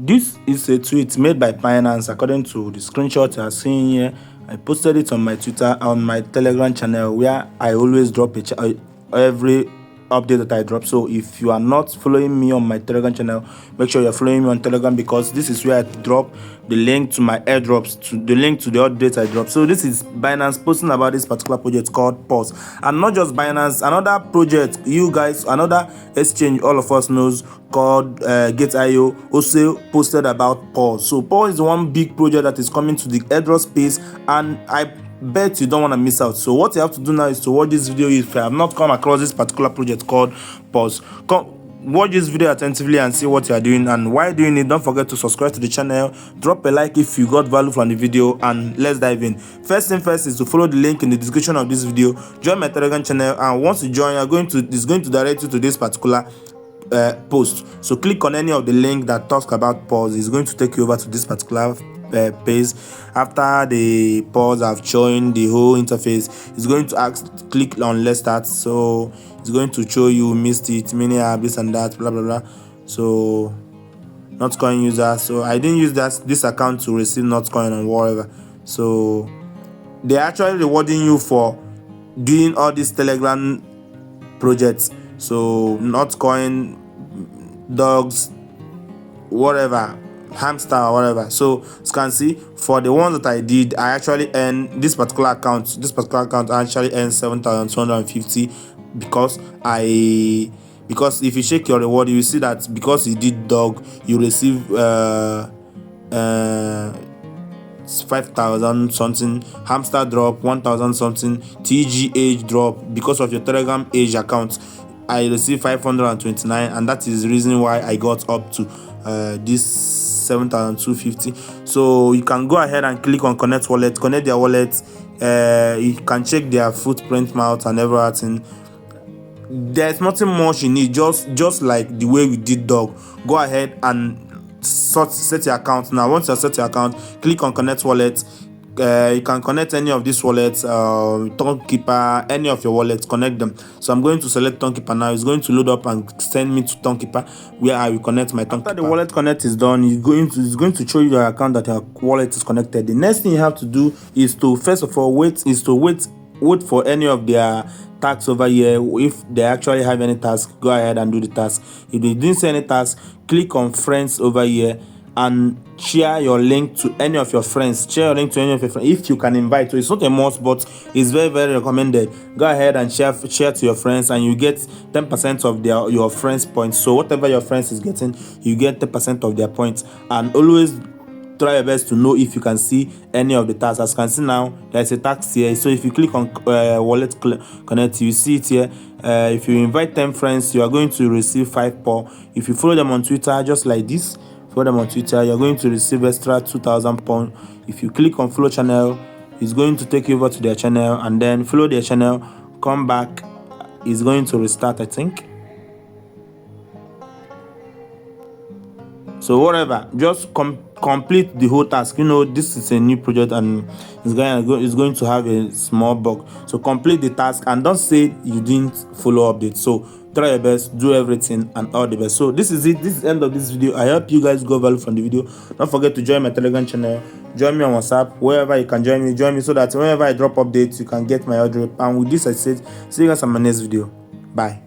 This is a tweet made by Binance according to the screenshot you are seeing here. I posted it on my Twitter, on my Telegram channel, where I always drop every update that I drop. So if you are not following me on my Telegram channel, make sure you're following me on Telegram, because this is where I drop the link to my airdrops, to the link to the updates I drop. So this is Binance posting about this particular project called Pause. And not just Binance, another project, you guys, another exchange all of us knows called Gate.io also posted about Pause. So Pause is one big project that is coming to the airdrop space, and I bet you don't want to miss out. So what you have to do now is to watch this video. If you have not come across this particular project called Pause, watch this video attentively and see what you are doing. And while doing it, don't forget to subscribe to the channel, drop a like if you got value from the video, and let's dive in. First thing first is to follow the link in the description of this video, join my Telegram channel, and once you join, it's going to direct you to this particular post. So click on any of the link that talks about Pause. It's going to take you over to this particular page. After the Pause have joined the whole interface, it's going to ask, click on let's start. So it's going to show you missed it, many have this and that, blah blah blah. So not coin user, so I didn't use this account to receive not coin and whatever. So they're actually rewarding you for doing all these Telegram projects. So not coin, dogs, whatever, hamster or whatever. So you can see for the ones that I did, I actually earned this particular account actually earned 7,250, because if you check your reward, you will see that because you did dog, you receive 5,000 something, hamster drop 1,000 something, TG age drop. Because of your Telegram age account, I received 529, and that is the reason why I got up to this 7,250. So you can go ahead and click on connect wallet, connect their wallet. You can check their footprint mouth and everything. There's nothing much you need, just like the way we did dog. Go ahead and set your account. Now once you set your account, click on connect wallet. You can connect any of these wallets, Tonkeeper, any of your wallets, connect them. So I'm going to select Tonkeeper now. It's going to load up and send me to Tonkeeper, where I will connect my Tonkeeper. After the wallet connect is done, it's going to show you your account that your wallet is connected. The next thing you have to do is to first of all wait for any of their tasks over here. If they actually have any task, go ahead and do the task. If they didn't see any task, click on friends over here and share your link to any of your friends. Share your link to any of your friends if you can invite. So it's not a must, but it's very, very recommended. Go ahead and share to your friends, and you get 10% of your friends' points. So whatever your friends is getting, you get 10% of their points. And always try your best to know if you can see any of the tasks. As you can see now, there's a task here. So if you click on wallet connect, you see it here. If you invite 10 friends, you are going to receive 5 POW. If you follow them on Twitter, just like this, follow them on Twitter, you're going to receive extra 2,000 pounds. If you click on follow channel, it's going to take you over to their channel, and then follow their channel, come back, it's going to restart, I think. So whatever, just complete the whole task. You know, this is a new project and it's going to have a small bug. So complete the task and don't say you didn't follow updates. So try your best, do everything, and all the best. So this is it. This is the end of this video. I hope you guys got value from the video. Don't forget to join my Telegram channel, join me on WhatsApp, wherever you can join me, so that whenever I drop updates, you can get my airdrop. And with this I said, see you guys on my next video. Bye.